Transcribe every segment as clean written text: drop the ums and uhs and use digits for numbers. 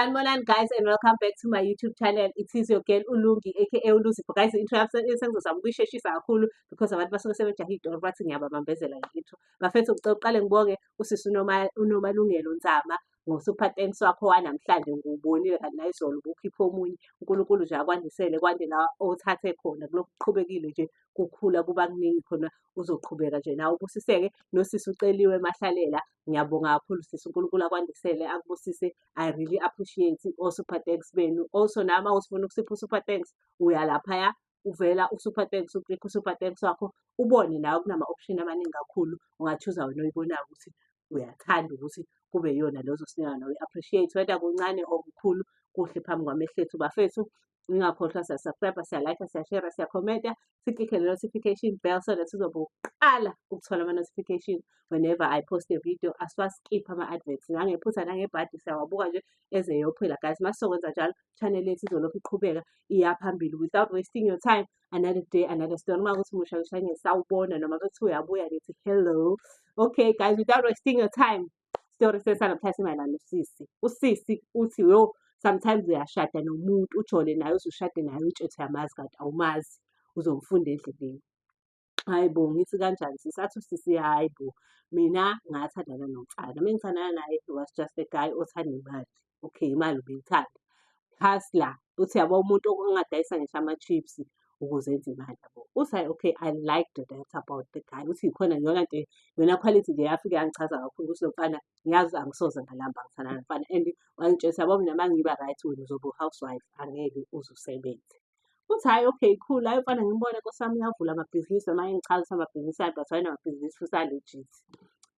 Morning guys and welcome back to my YouTube channel. It is your girl Ulungi aka Uluzi. Guys, intro esengizozama ukuyisheshisa kakhulu because abantu basuke sebejahe idolo bathi ngiyababambezela nge-intro. Bafethu ngicela uqale ngibonge usisi uNomalungelo Nzama ngo-super thanks wakho wanamhlanje ngiwubonile kanti nayizolo ubukhipha omunye. uNkulunkulu nje akwandisele kwande la othathe khona kulokhu kuqhubekile nje kukhula kuba kuningi khona uzoqhubeka nje nawe ubusiseke nosisi uceliwe Mahlalela. Ngiyabonga kakhulu sisi, uNkulunkulu akwandisele akubusise. I really appreciate o-super thanks benu. Also nama usifuna ukusipha u-super thanks uya laphaya uvela u-super thanks uklikha u-super thanks wakho ubone nawe kunama-option amaningi kakhulu ongathuza wena oyibonayo ukuthi uyathanda ukuthi kube yona lezo sinika nawe appreciate whether kuncane or kukhulu kuhle phambi kwamehlo ethu bafethu. Ningakhohlwa siya-subscribe, siya-like, siya-share, siya-comment, siklikhe le-notification bell so that sizobe uqala ukuthola ama-notification whenever I post a video. Asiwaskiphi ama-adverts nangephutha nangebhadi siyawabuka nje eze yophela guys. Masizokwenza njalo channel yethu izolokhu iqhubeka iya phambili without wasting your time. Another day, another story. Uma kuthi musha ushanye sawubona noma kuthi uyabuya nithi hello. Okay guys, without wasting your time, story sesanamhlanje mayelana nosisi. Usisi uthi yo sometimes uyashada nomuntu ujole naye uzushade naye utsho uthi uyamazi kanti awumazi uzomfunda endleleni. Hayi bo, ngithi kanjani sisi? Athi usisi hayi bo, mina ngathandana nomfana. Mengithandana naye he was just a guy othanda imali. Okay, imali ubeyithanda. Hustler. Uthi yabo umuntu ongadayisa ngisho ama-chips ukuze enze imali yabo. Uthi hayi okay, I liked that about the guy. Uthi yikhona yona nto yona quality nje yafike yangichaza kakhulu ukuthi lo mfana ngiyazi angisoze ngalamba ngithandana nomfana and wangitshela yabo mina mangiba right wena uzoba u-housewife angeke uze usebenze. Uthi hayi okay cool, hayi mfana ngimbone Nkosi yami uyavula amabhizinisi noma engichaza ukuthi amabhizinisi akhe but wena amabhizinisi futhi a-legit.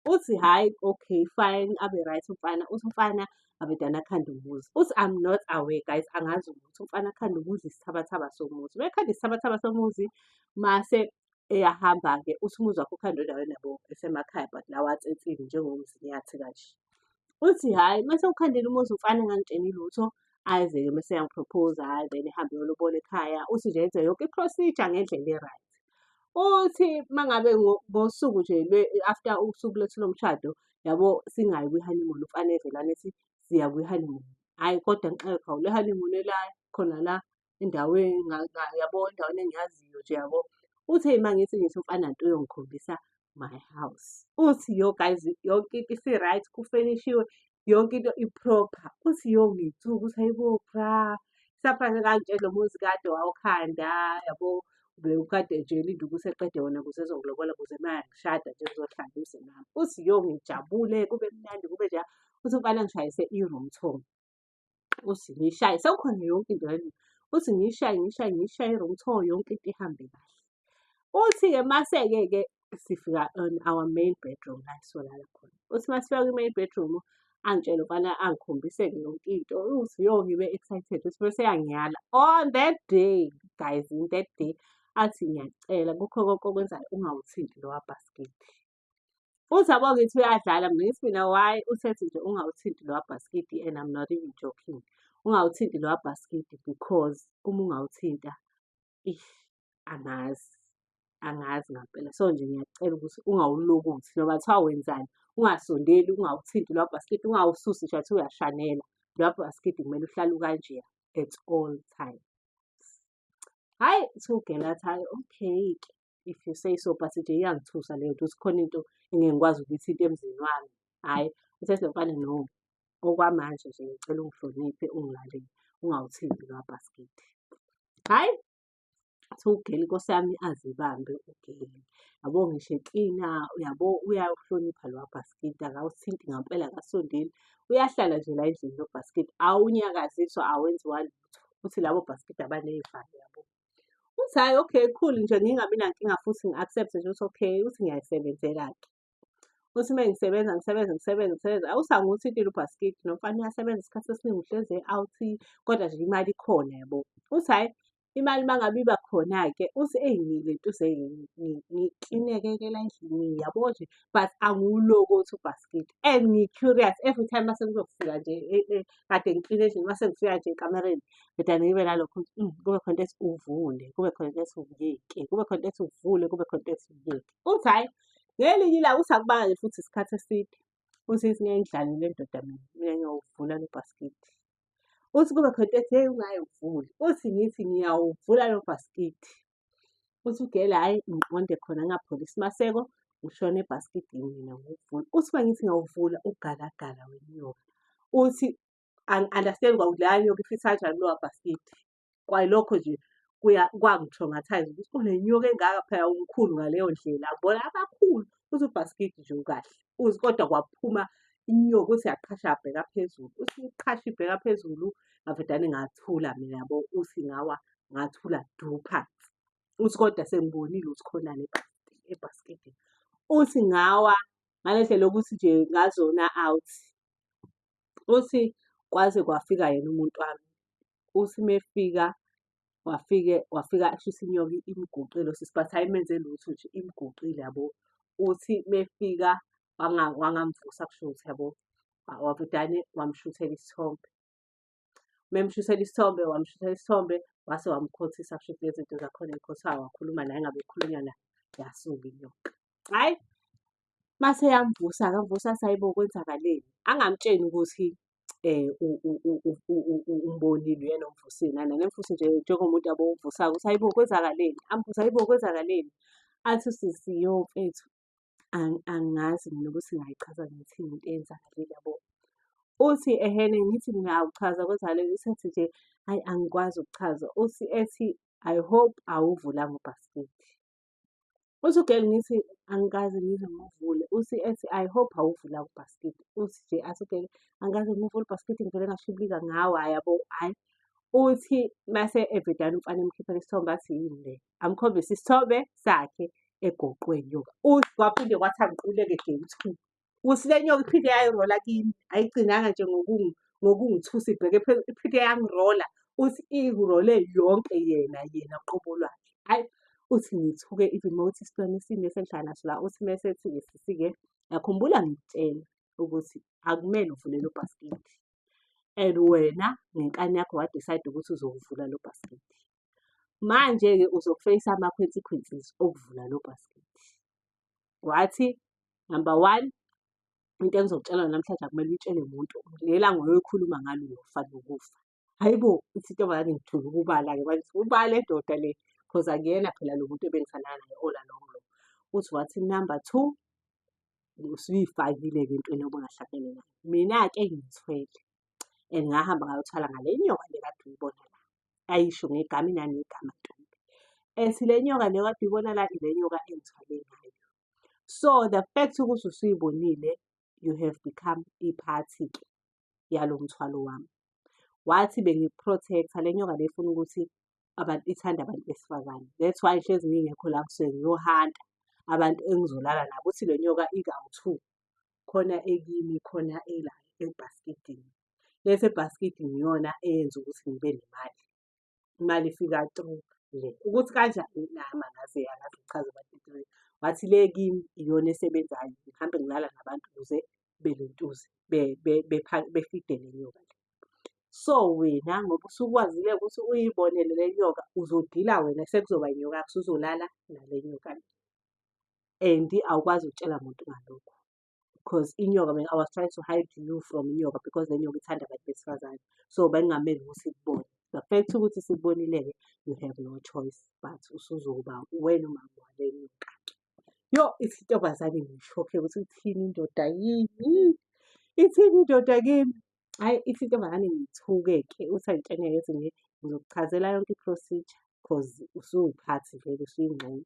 Uthi hayi okay fine abe right umfana. Uthi umfana abedana akhanda umuzi. Uthi I'm not aware guys, angazi ukuthi umfana akhanda umuzi isithabathaba somuzi. Bekhanda isithabathaba somuzi mase eyahamba-ke uthi umuzi wakhe ukhandwe endaweni yabo esemakhaya but la watsensile njengomzini yathi kanje. Uthi hayi mase ukhandile umuzi umfana engangitsheni lutho aze-ke mase yangiproposa hayi then ehambe yolobola ekhaya. Uthi nje yenze yonke i-procedure ngendlela e-right. Uthi mangabe ngosuku nje after usuku lethu lomshado yabo singayi kwi-honeymoon umfana evela nethi siya kwi-honeymoon. Hhayi kodwa ngixakekho hawu le honeymoon ela khona la endaweni yabo endaweni engiyaziyo nje yabo. Uthi hey mangithi umfana nto uyongikhombisa my house. Uthi yo guys yonke into isi-right kufenishiwe yonke into i-proper. Uthi yo ngithuka uthi hayibo bra sapha kangitshela lo muzi kade wawukhanda yabo. Bekade nje elinda ukuthi eqede wona ukuze ezongilobola ukuze mayangishada nje ngizohlala eduze nami. Uthi yo ngijabule kube mnandi kube nje. Uthi umfana ngishayise i-room tour. Uthi ngishaye sekukhona yonke into yini. Uthi ngishaye i-room tour yonke into ihambe kahle. Uthi-ke mase-ke sifika on our main bedroom la esolala khona. Uthi masifika kwi-main bedroom angitshela umfana angikhombise-ke yonke into. Uthi yo ngibe excited uthi bese yangiyala. On that day guys, in that day athi ngiyacela kukho konke okwenzayo ungawuthinti lowa bhasikidi. Uthi yabo ngithi uyadlala mina ngithi mina why usethi nje ungawuthinti lowa bhasikidi and I'm not even joking. Ungawuthinti lowa bhasikidi because uma ungawuthinta angazi ngampela. So nje ngiyacela ukuthi ungawulokothi noma kuthiwa wenzani ungasondeli ungawuthinti lowa bhasikidi ungawususi nje athi uyashanela. Lowa bhasikidi kumele uhlale ukanje at all times. Hhayi uthi athi hayi okay if you say so but nje iyangithusa leyo nto ukuthi khona into engeke ngikwazi ukuyithinta emzini wami. Hhayi usethi nomfana no okwamanje nje ngicela ungihloniphe ungilalele ungawuthinti lowa bhasikidi. Hhayi athi ugeli Nkosi yami azibambe ugeli yabo ngisho eklina yabo uyawuhlonipha lowa bhasikidi akawuthinti ngampela akasondeli. Uyahlala nje la endlini lo bhasikidi awunyakaziswa awenziwa lutho. Uthi labo bhasikidi abaney'valo yabo. Uthi hayi okay cool nje ngingabi nankinga futhi ngi-accept nje ukuthi okay uthi ngiyayisebenzela-ke. Uthi uma ngisebenza awusangiyuthintile ubhasikidi nomfana uyasebenza isikhathi esiningi uhlezi e-out kodwa nje imali ikhona yabo. Uthi hayi imali mangabe iba khona-ke uthi le nto ngiklineke-ke la endlini yabo nje but angiwulokothi ubhasikidi and ngi-curious every time mase kuzofika nje kade ngikline endlini mase ngifika nje ekamereni bedane ngibe nalokho kube khona into ethi uvule kube khona into ethi uvuleke kube khona into ethi uvule kube khona into ethi uvuleke. Uthi hayi ngelinye ilanga uthi akubanga nje futhi isikhathi eside uthi ngeke ngidlale le ndoda mina ngiyowuvula lo bhasikidi. Uthi kube khona into ethi hey ungayivuli, uthi ngithi ngiyawuvula lo bhasikidi. Uthi ugele hhayi ngiqonde khona ngapholisi maseko ngishone ebhasikidini mina ngiwuvula. Uthi uma ngithi ngiyawuvula ugalagala wenyoka. Uthi angi-understand ukuthi leya nyoka ifitha kanjani kuloya bhasikidi. Kwayilokho nje kwangi-traumatize ukuthi kunenyoka engaka phela umkhulu ngaleyo ndlela, ngibona abakhulu. Uthi ubhasikidi nje ukahle. Uthi kodwa kwaphuma inyoka uthi yaqhasha yabheka phezulu. Uthi iqhasha ibheka phezulu ngavedane ngathula mina yabo. Uthi ngathula du phansi. Uthi kodwa sengibonile ukuthi khonani ebhasikidini. Uthi ngawa ngale ndlela yokuthi nje ngazona out. Uthi kwaze kwafika yena umuntu wami. Uthi mefika wafika kushuthi inyoka imguqile usisi but ayimenze lutho nje imguqile yabo. Uthi mefika wangamvusa kushuthi yabo. Wavedane wamshuthela isithombe. Memshuthela isithombe, wamshuthela isithombe, wase wamkhothisa kushuthi lezi zinto zakhona ey'khothayo wakhuluma naye engabe ekhulunywa naye, yasuka inyoka. Hhayi, mase yamvusa-ke amvusa athi hayibo kwenzakaleni. Angamtsheni ukuthi umbonile uyena omvusile nani angemvusi nje njengomuntu yabo ovusayo ukuthi hayibo kwenzakaleni. Amvusa hayibo kwenzakaleni. Athi usisi yo mfethu angazi mina ukuthi ngayichaza ngithini into eyenzakalile yabo. Uthi ehene ngithi ngiyawuchaza kwenzakaleni. Uthi ethi nje hayi angikwazi ukuchaza. Uthi ethi I hope awuvulanga ubhasikidi. Uthi ugele ngithi angikaze ngize ngiwuvule. Uthi ethi I hope awuvulanga ubhasikidi. Uthi nje athi ugele angikaze ngiwuvule ubhasikidi ngivele ngashibilika ngawe hhayi yabo hhayi. Uthi mase evedane umfana emkhiphela isithombe athi yini le. Amkhombisa isithombe sakhe egoqwe inyoka. Uthi kwaphinde kwathi angiquleke game two. Uthi le nyoka iphinde yayirola kimi. Ayigcinanga nje ngokungithusa ibheke phezulu iphinde yangirola. Uthi irole yonke yena uqobo lwakhe. Hhayi, uthi ngithuke even uma uthi isitwana esime esengihlala naso la. Uthi mese ethi-ke sisi-ke ngiyakhumbula ngikutshela ukuthi akumele uvule lo bhasikidi. And wena ngenkani yakho wa-decide ukuthi uzowuvula lo bhasikidi. Manje-ke uzoku-face ama-consequences okuvula lo bhasikidi. Wathi number one, into engizokutshela namhlanje akumele uyitshele umuntu. Lelanga oyokhuluma ngalo uyofa nokufa. Hayibo, ithi intombazane ngithole ukubala-ke manje ubale ndoda le because akuyena phela lo muntu ebengithandana naye all along lo. Uthi wathi number two, usuyifakile-ke entweni obungahlangene nayo. Mina-ke ngithwele and ngahamba ngayothwala ngale nyoka le kade uyibona la. Ayisho ngegama inani negama ntombi. Ethi le nyoka le kade uyibona la ile nyoka engithwale ngayo. So the fact ukuthi usuyibonile, you have become iphathi-ke yalo mthwalo wami. Wathi bengiku-protect-a le nyoka le ifuna ukuthi ithanda abantu besifazane. That's why hlezi ngingekho la kusuke ngiyohanta abantu engizolala nabo. Uthi le nyoka ikawu-two, khona ekimi khona ela ebhasikidini. Lesi ebhasikidini iyona eyenza ukuthi ngibe nemali. Imali ifika through le. Ukuthi kanjani nama angaze ngichaze abantu. Wathi le kimi iyona esebenzayo. Ngihambe ngilala nabantu ukuze belentuze befide le nyoka le. So wena ngoba usukwazile ukuthi uyibonele le nyoka uzodila wena sekuzoba inyoka yakho usuzolala nale nyoka le. And awukwazi ukutshela muntu ngalokho. Because inyoka I was trying to hide you from inyoka because le nyoka ithanda abantu besifazane. So bengingamele ukuthi ikubone. The fact ukuthi sikubonile-ke you have no choice but usuzoba wena umama wale nyoka. Yo, ithi intombazane ngishokhe ukuthi ithini indoda yini? Ithini indoda kimi? Hhayi, ithi intombazane ngithuke-ke uthi angitshene ethi ngizokuchazela yonke i-procedure because usuwuphathi vele usuyingxenye.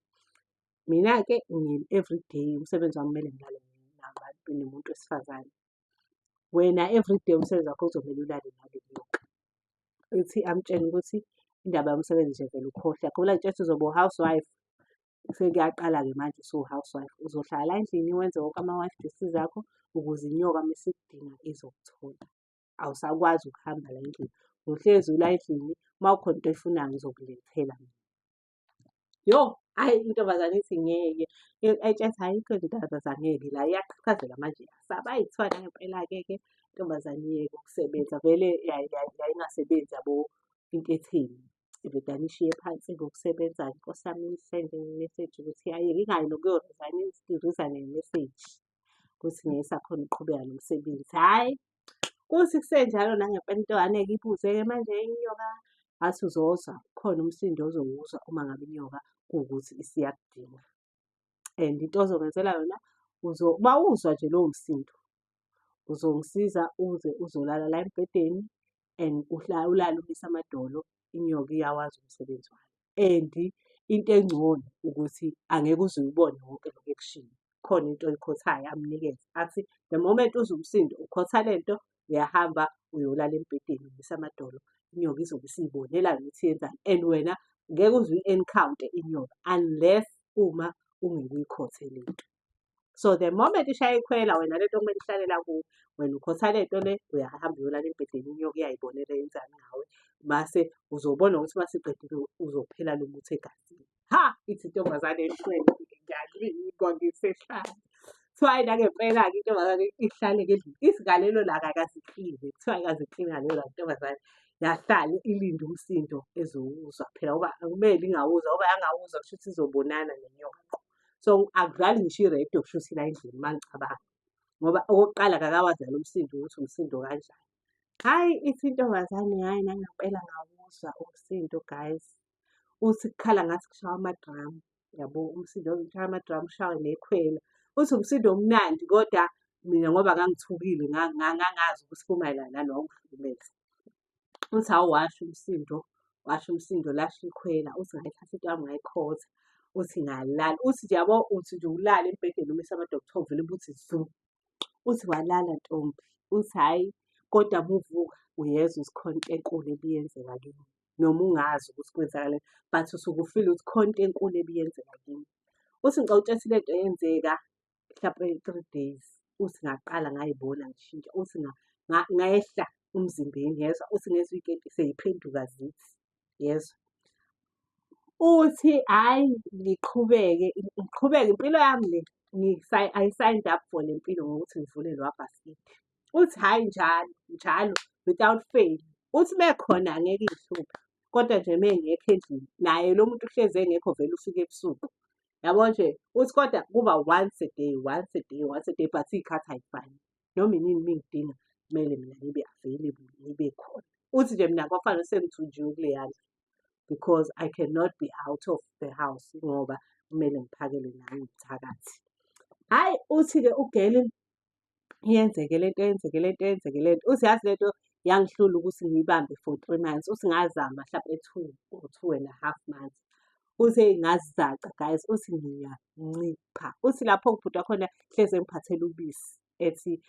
Mina-ke everyday umsebenzi wami kumele ngilale nabantu nomuntu wesifazane. Wena everyday umsebenzi wakho uzomele ulale nale nyoka. Ithi amtshene ukuthi indaba yomsebenzi nje vele ukhohlwa. Khumbula nje uzoba u-housewife. Sekuyaqala-ke manje usu-housewife. Uzohlala la endlini wenze wonke ama-wife duties zakho ukuze inyoka mese ikudinga izokuthola. Awusakwazi ukuhamba la endlini. Uhlezi ula endlini uma kukhona into oyifunayo ngizokulethela mina. Yo, hhayi intombazane ithi ngeke. Etshela ayikho indaba zangeke la iyaqhaqhazela manje iyasaba. Ayithwala ngempela-ke intombazane iyeke ukusebenza vele yayingasebenzi yabo into etheni. Ivedane ishiye phansi ngokusebenza Nkosi yami isende nge-message ukuthi ayeke ingayi nokuyo-resign nge-message ukuthi ngeke isakhona ukuqhubeka nomsebenzi. Hhayi Kuthi kusenjalo nangempela intokazi-ke ibuze-ke manje inyoka, athi uzozwa, khona umsindo ozowuzwa uma ngabe inyoka kuwukuthi isiyakudinga. And into ozongenzela yona, uma uzwa nje lowo msindo, uzongisiza uze uzolala la embhedeni and ulale umise amadolo, inyoka iyawazi umsebenzi wayo. And into engcono ukuthi angeke uze uyibone yonke lokhu ekushiwo. Khona into oyikhothayo amnikeze. Athi the moment uzwa umsindo ukhotha lento, uyahamba uyolala embhedeni umise amadolo. Inyoka izobe isiy'bonela ukuthi yenzani. And wena ngeke uze uyi-encounter inyoka unless uma ungeke uyikhothe lento. So the moment ishaya ikhwela wena lento okumele ihlalela kuwe, wena ukhotha lento le, uyahamba uyolala embhedeni, inyoka iyay'bonela yenzani ngawe. Mase uzobona ukuthi masiqedile uzophela lo muthi egazini. Ha! Ithi intombazane enhlweni ngiyalingwa ngisehlane. Kuthiwa hhayi nangempela-ke intombazane ihlale-ke endlini. Ithi ngalelo langa akaziqine, kuthiwa ayikaziqini ngalelo langa intombazane yahlala ilinde umsindo ezowuzwa phela ngoba akumele ingawuzwa ngoba yangawuzwa kusho ukuthi izobonana nenyoka. So akudlali ngisho iredio kusho ukuthi ila endlini uma ngicabanga. Ngoba okokuqala akakawazi nalo umsindo ukuthi umsindo kanjani. Hhayi ithi intombazane hhayi nangempela ngawuzwa umsindo guys. Uthi kukhala ngathi kushawa amadramu, yabo umsindo kushawa amadramu kushawe nekhwela. Uthi umsindo omnandi kodwa mina ngoba ngangithukile ngangazi ukuthi kumayelana nani wawungihlukumeza. Uthi hhawu washo umsindo lasho ikhwela. Uthi ngayithatha into yami ngayikhotha. Uthi ngalala. Uthi nje yabo uthi nje ulale embhedeni umise amadolo kuthiwa uvele ubuthi zu. Uthi walala Ntombi. Uthi hhayi kodwa uma uvuka uyezwa ukuthi khona into enkulu ebiyenzeka kimi. Noma ungazi ukuthi kwenzakaleni, but usuke ufile ukuthi khona into enkulu ebiyenzeka kimi. Uthi ngicela ukutshela lento eyenzeka mhlampe 3 days. Uthi ngaqala ngay'bona ngishintsha. Uthi ngehla emzimbeni yezwa. Uthi ngezwa iy'keti sey'phenduka zithi yezwa. Uthi hhayi ngiqhubeke impilo yami le I signed up for le mpilo ngokuthi ngivulelwe wabhasikidi. Uthi hhayi njalo without fail. Uthi mekhona angeke ingihluphe. Kodwa nje mengekho endlini naye lo muntu uhlezi engekho vele ufika ebusuku. Yabo nje uthi kodwa kuba once a day but iy'khathi ayifani. Noma inini mengidinga kumele mina ngibe available ngibe khona. Uthi nje mina kwafanele sengithunjiwe kuleya ndlu because I cannot be out of the house ngoba kumele ngiphakele naye umthakathi. Hhayi uthi-ke ugeli yenzeke lento. Uthi yazi lento yangihlula ukuthi ngiyibambe for 3 months. Uthi ngazama mhlampe 2 or 2.5 months. Uthi ngazizaca guys, uthi ngiyancipha. Uthi lapho kubhuda khona hleze ngiphathele ubisi. Ethi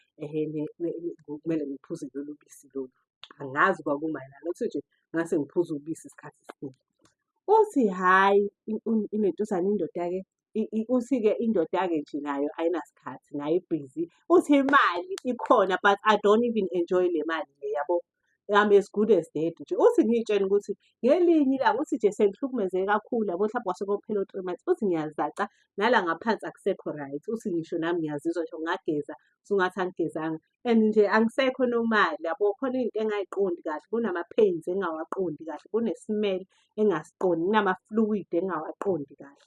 kumele ngiphuze lolu bisi lolu. Angazi kwakumayelana. Uthi nje ngase ngiphuze ubisi isikhathi esiningi. Uthi hhayi inentuzane indoda-ke. Uthi-ke indoda-ke nje nayo ayinasikhathi nayo ibhizi. Uthi imali ikhona but I don't even enjoy le mali le yabo. I'm as good as dead nje. Uthi ngiy'tshela ukuthi ngelinye ilanga uthi nje sengihlukumezeke kakhulu yabo mhlawumbe kwase kophela 3 months. Uthi ngiyazaca nala ngaphansi akusekho right. Uthi ngisho nami ngiyazizwa nje ngageza usungathi angigezanga. And nje angisekho nomali yabo khona izinto engay'qondi kahle. Kunama-pains engingawaqondi kahle. Kune-smell engasiqondi. Kunama-fluid engingawaqondi kahle.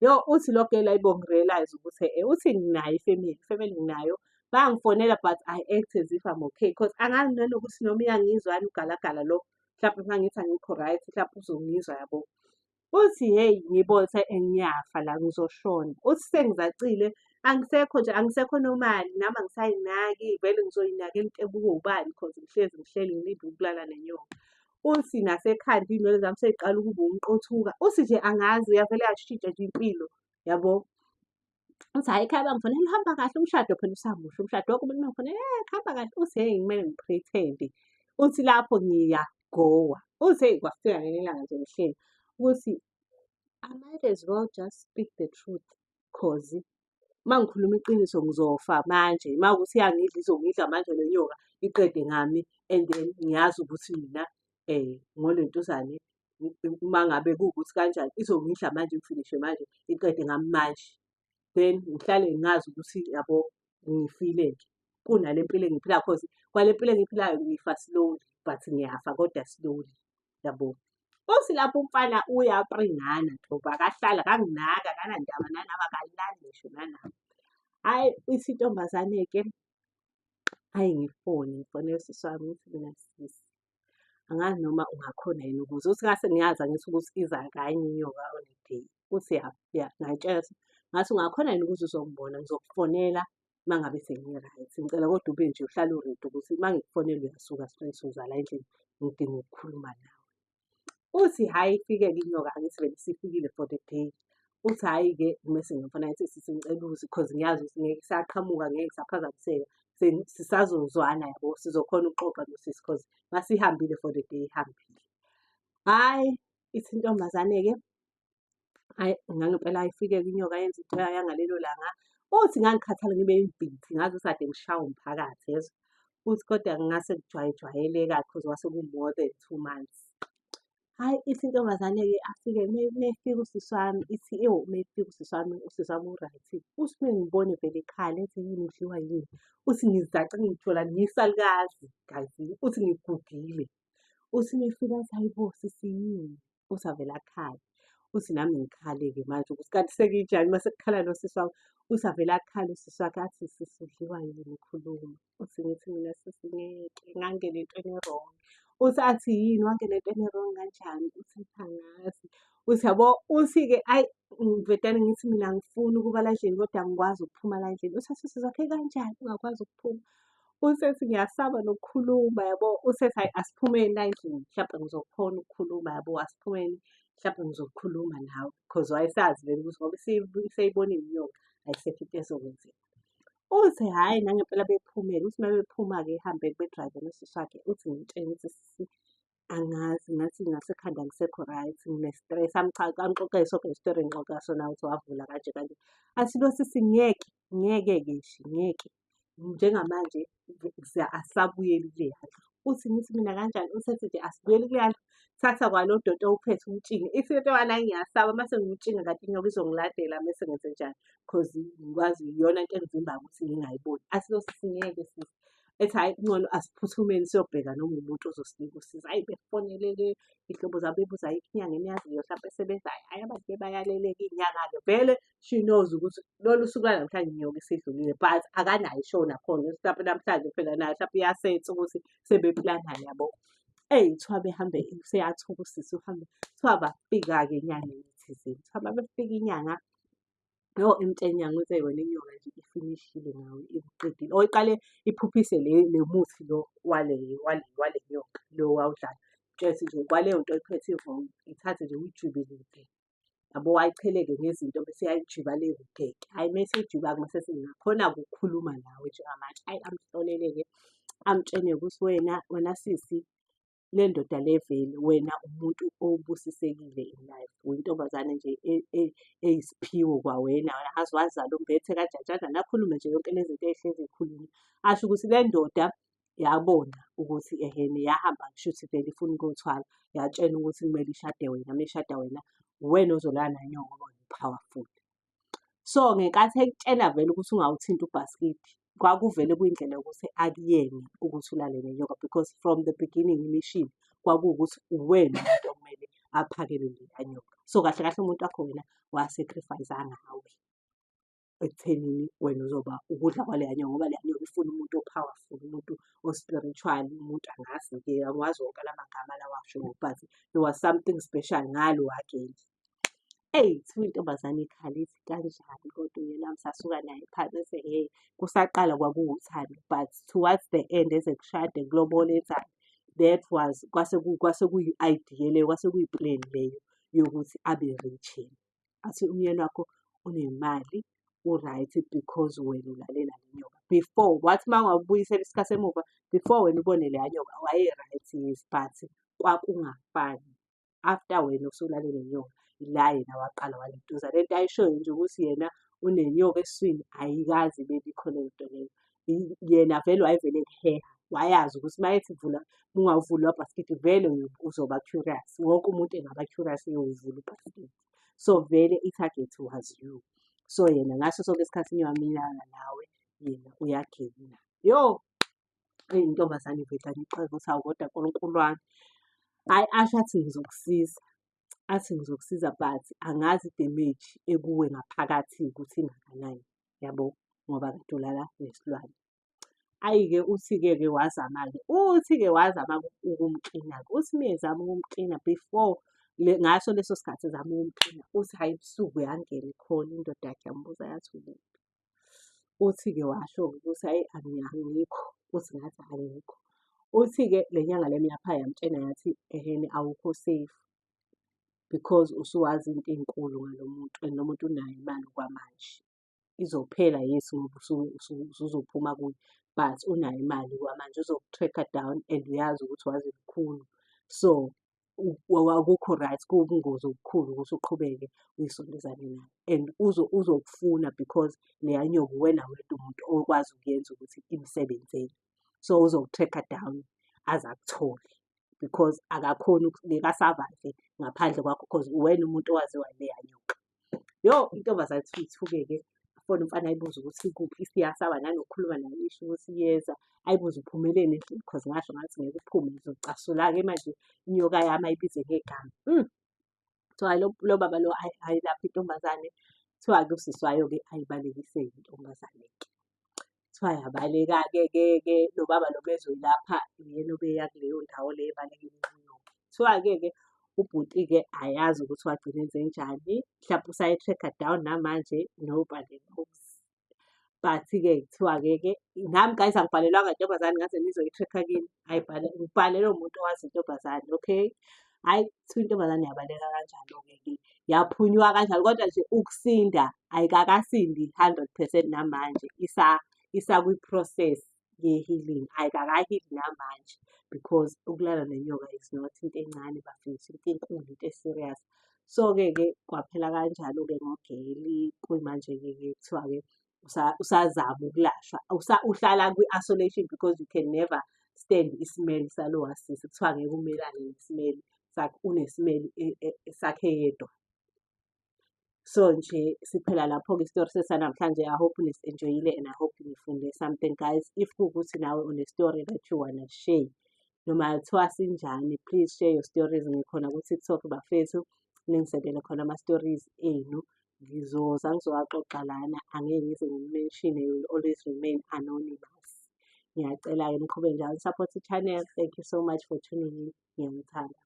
Yo uthi lo girl ayibo ngirealize ukuthi uthi nginayo ifamily nginayo. Bangifonela but I act as if I'm okay because angazi nanokuthi noma iyangizwani ugalagala lo mhlawumbe uma ngithi angikho right mhlawumbe uzongizwa yabo. Uthi hey ngibona ukuthi ngiyafa la ngizoshona. Uthi sengizacile angisekho nomali nami angisayinaki vele ngizoyinakela into ebuka ubani because ngihleli ngilinde ukulala nenyoka. Uthi nasekhanda iy'nwele zami sey'qala ukuba umqothuka. Uthi nje angazi uyavele yashintsha nje impilo yabo. Uthi hhayi ekhaya bangifonela hamba kahle umshado phela usamusha umshado wonke umuntu bangifonela hamba kahle. Uthi hey kumele ngi-pretend-e. Uthi lapho ngiyagowa. Uthi hey kwafika ngelinye ilanga nje ngihleli. Uthi I might as well just speak the truth cause uma ngikhuluma iqiniso ngizofa manje. Uma kuwukuthi iyangidla izongidla manje le nyoka iqede ngami and then ngiyazi ukuthi mina ngolentuzane uma ngabe kuwukuthi kanjani izongidla manje ngifinishe manje iqede ngami manje. Then ngihlale ngazi ukuthi yabo ngifile-ke kunale mpilo engiyiphilayo cause kwale mpilo engiyiphilayo ngifa slowly but ngiyafa kodwa slowly yabo. Uthi lapho umfana uyapringana Ntombi akahlali akanginaki akanandaba nanaba akalali ngisho nanaba. Hhayi ithi intombazane-ke Hhayi ngifonele usisi wami ngithi mina sisi, angazi noma ungakhona yini ukuze uthi ngase ngiyazi angithi ukuthi iza kanye inyoka on a day. Uthi ya ngayitshela ukuthi ngathi ungakhona yini ukuthi uzongibona ngizokufonela uma ngabe sengi-right. Ngicela kodwa ube nje uhlale u-ready ukuthi uma ngikufonela uyasuka straight uza la endlini ngidinga ukukhuluma nawe. Uthi hhayi ifike-ke inyoka, angithi vele isifikile for the day. Uthi hhayi-ke mese ngiyamfonela ngithi sisi ngicela ukuze cause ngiyazi ukuthi ngeke kusaqhamuka, ngeke kusaphazamiseka. Sisazozwana yabo, sizokhona ukuxoxa nosisi cause mase ihambile for the day ihambile. Hhayi ithi intombazane-ke, hhayi ngangempela ifike-ke inyoka yenza into yayo yangalelo langa. Uthi ngangikhathala ngibe yibhithi ngaze ukuthi kade ngishawe umphakathi yezwa. Uthi kodwa ngase kujwayeleka-ke cause kwase ku-more than 2 months. Hhayi ithi intombazane-ke afike mefika usisi wami ithi mefika usisi wami u-right. Uthi mengibone vele ekhala ethi yini udliwa yini. Uthi ngizace ngithola ngiyisalukazi gazi. Uthi ngigugile. Uthi mefika athi hayi bo sisi yini. Uthi avele akhala. Uthi nami ngikhale-ke manje ukuthi kanti sekunjani mase kukhala nosisi wami. Uthi avele akhale usisi wakhe athi sisi udliwa yini khuluma. Uthi ngithi mina sisi ngeke ngangena entweni e-wrong. Uthi athi yini wangena entweni e-wrong kanjani? Uthi angazi. Uthi yabo, uthi-ke ayi vedane ngithi mina angifuni ukuba la endlini kodwa angikwazi ukuphuma la endlini. Uthi athi sizakhe kanjani ungakwazi ukuphuma? Uthi ethi ngiyasaba nokukhuluma yabo. Uthi ethi hhayi asiphumeni la endlini mhlampe ngizokhona ukukhuluma yabo, asiphumeni mhlampe ngizokhuluma nawe. Cause wayesazi vele ukuthi ngoba iseyibonile inyoka ayisekho into ezokwenzeka. Uthi hhayi nangempela bephumele. Uthi uma bephuma-ke ehambe bedrayive nosisi wakhe. Uthi ngimtshele ukuthi sisi angazi ngathi ngasekhanda angisekho right, ngine-stress. Amxoxele sonke le story engixoxa sona ukuthi wavula kanje kanje. Athi lo sisi ngeke-ke nje ngeke. Njengamanje asisabuyeli kuleya ndlu. Uthi ngithi mina kanjani? Uthi ethi nje asibuyeli kuleya ndlu. Thatha kwalo dodo owuphethe umtshinge. Ithi into yona ngiyasaba mase ngiwutshinga kanti inyoka izongilandela mese ngenze njani? Cause ngikwazi iyona into engivimbayo ukuthi ngingayiboni. Athi lo sisi ngeke sisi. Ethi hhayi kungcono asiphuthumeni siyobheka noma umuntu ozosinika usizo. Hhayi befonele-ke iy'hlobo zabo bebuza ayikho inyanga eniyaziyo hlampe esebenzayo. Hhayi abantu bayaleleka iy'nyanga-ke vele she knows ukuthi lolu suku lwanamhlanje inyoka isidlulile but akanayo ishow nakhona ukuthi hlampe namhlanje phela nayo hlampe iyasensa ukuthi sebepulanani yabo. Kuthiwa behambe useyathuka usisi uhambe. Kuthiwa bafika-ke enyangeni thizeni. Kuthiwa uma befika inyanga, imtshele inyanga ukuthi wena inyoka nje ifinishile ngawe ikuqedile. Or iqale iphuphise le muthi lo wale nyoka lo awudlayo. Mtshela ukuthi nje kwaleyo nto oyiphethe ivungu ithathe nje uyijubilide. Yabo wayicheleke ngezinto bese yayijubaleke. Hhayi mese eyijuba-ke mase singakhona-ke ukukhuluma nawe njengamanje. Hhayi amhlolele-ke amtshene ukuthi wena sisi le ndoda le vele wena umuntu obusisekile in life. Uyintombazane nje eyisiphiwo kwawena, angazi wazala umbethe kanjani akhulume nje yonke le zinto ey'hlezi ey'khuluma. Asho ukuthi le ndoda yabona ukuthi ehene yahamba kushuthi vele ifuna ukuyothwala. Yatshena ukuthi kumele ishade wena, uma ishada wena uwena ozolala nayo inyoka ngoba u-powerful. So ngenkathi ekutshela vele ukuthi ungawuthinti ubhaskidi, kwakuvele kuyindlela yokuthi akuyene ukuthi ulale nenyoka because from the beginning imishini kwakuwukuthi uwena umuntu okumele aphakele leya nyoka. So kahle kahle umuntu wakho wena wasacrifice-a ngawe ekuthenini wena uzoba ukudla kwaleya nyoka ngoba leya nyoka ifuna umuntu o-powerful, umuntu o-spiritual, umuntu angazi-ke angiwazi wonke lamagama lawa awashoyo but there was something special ngalo hhayi-ke. Kuthiwa intombazane ikhala ithi kanjani kodwa yena sasuka naye phansi ethi kusaqala kwakuwuthando but towards the end eze kushade kulobole ethi that was kwase kuyi-idea leyo, kwase kuyi-plan leyo yokuthi abe rich yena. Athi umyeni wakho unemali u-right because wena ulale nale nyoka. Before wathi uma ungabuyisela isikhathi emuva, before wena ubone leya nyoka waye-right yes but kwakungafani. After wena usulale nenyoka la yena waqala walentuza. Le nto ayishoyo nje ukuthi yena unenyoka esiswini ayikaze ibe ikhona lento leyo. Yena vele wayevele ekuheha, wayazi ukuthi uma ethi ungawuvula ubhaskidi vele uzoba curious. Wonke umuntu engaba curious eyowuvula ubhaskidi. So vele i-target was you. So yena ngaso sonke isikhathi niyaminyana nawe yena uyageyina. Intombazane ivele angixolele ukuthi hawu kodwa Nkulunkulu wami. Hhayi asho athi ngizokusiza. Athi ngizokusiza but angazi i-damage ekuwe ngaphakathi ukuthi ingakanani yabo ngoba kade ulala nesilwane. Ayi-ke uthi-ke wazama-ke, uthi-ke wazama ukumklina-ke. Uthi uma ezama ukumklina before ngaso leso sikhathi ezama ukumklina, uthi hhayi ebusuku yangena khona indoda yakhe yambuza yathi ukuphi. Uthi-ke washo-ke ukuthi hhayi angikho, uthi ngathi angikho. Uthi-ke le nyanga le meyapha yamtshena yathi ehene awukho safe because usuwazi into ey'nkulu ngalo muntu and lo muntu unayo imali okwamanje. Izophela yes ngoba usuzophuma kuye, but unayo imali kwamanje uzoku-track-a down and uyazi ukuthi wazi lukhulu. So akukho right, kuwubungozi obukhulu ukuthi uqhubeke uyisondezane naye and uzokufuna because leya nyoka uwena wedwa umuntu okwazi ukuyenza ukuthi imsebenzele. So uzoku-track-a down aze akuthole because akakhoni beka-survive-e ngaphandle kwakho because uwena umuntu owaziwa yileya nyoka. Yo, intombazane ithuke-ke yafona umfana ayibuze ukuthi ikuphi, isiyasaba nanokukhuluma naye isho ukuthi iyeza. Ayibuze uphumeleni because ngasho ngathi ngeke uphume ngizocasula-ke manje inyoka yami ayibize ngegama. Kuthiwa lo baba lo ayilapha intombazane, kuthiwa-ke usisi wayo-ke ayibalekise-ke intombazane-ke. Kuthiwa yabaleka-ke lo baba lo bezoyilapha uyena obeya kuleyo ndawo leyo ebalekile inyoka. Kuthiwa-ke ubhuti-ke ayazi ukuthi wagcina enzenjani, mhlampe usayi-track-a down namanje nobani knows. But-ke kuthiwa-ke nami guys angibhalelwanga intombazane ngaze nizoyi-track-a kini. Ngibhalelwe umuntu owazi intombazane, okay. Hhayi kuthiwa intombazane yabaleka kanjalo-ke yaphunyuka kanjalo, kodwa nje ukusinda ayikakasindi 100% namanje. Isakwi-process ye-healing, ayikaka-heal namanje because ukulala nenyoka is not into encane bafethu, into enkulu, into e-serious. So-ke kwaphela kanjalo-ke ngogeli. Kuyimanje-ke kuthiwa-ke usazama ukulashwa, uhlala kwi-isolation because you can never stand isimeli salowa sisi. Kuthiwa angeke umelane nesimeli sakhe, unesimeli sakhe yedwa. So nje siphela lapho-ke isitori sethu sanamhlanje. I hope nis-enjoyile and I hope nifunde something guys. If kuwukuthi nawe une-story that you wanna share, noma kuthiwa sinjani, please share your stories. Ngikhona ku-TikTok bafethu, ningisendele khona ama-stories enu. Ngizoza ngizowaxoxa lana, angeke ngize ngi-mention-e, you will always remain anonymous. Ngiyacela-ke niqhubeke njalo support i-channel. Thank you so much for tuning in. Ngiyanithanda.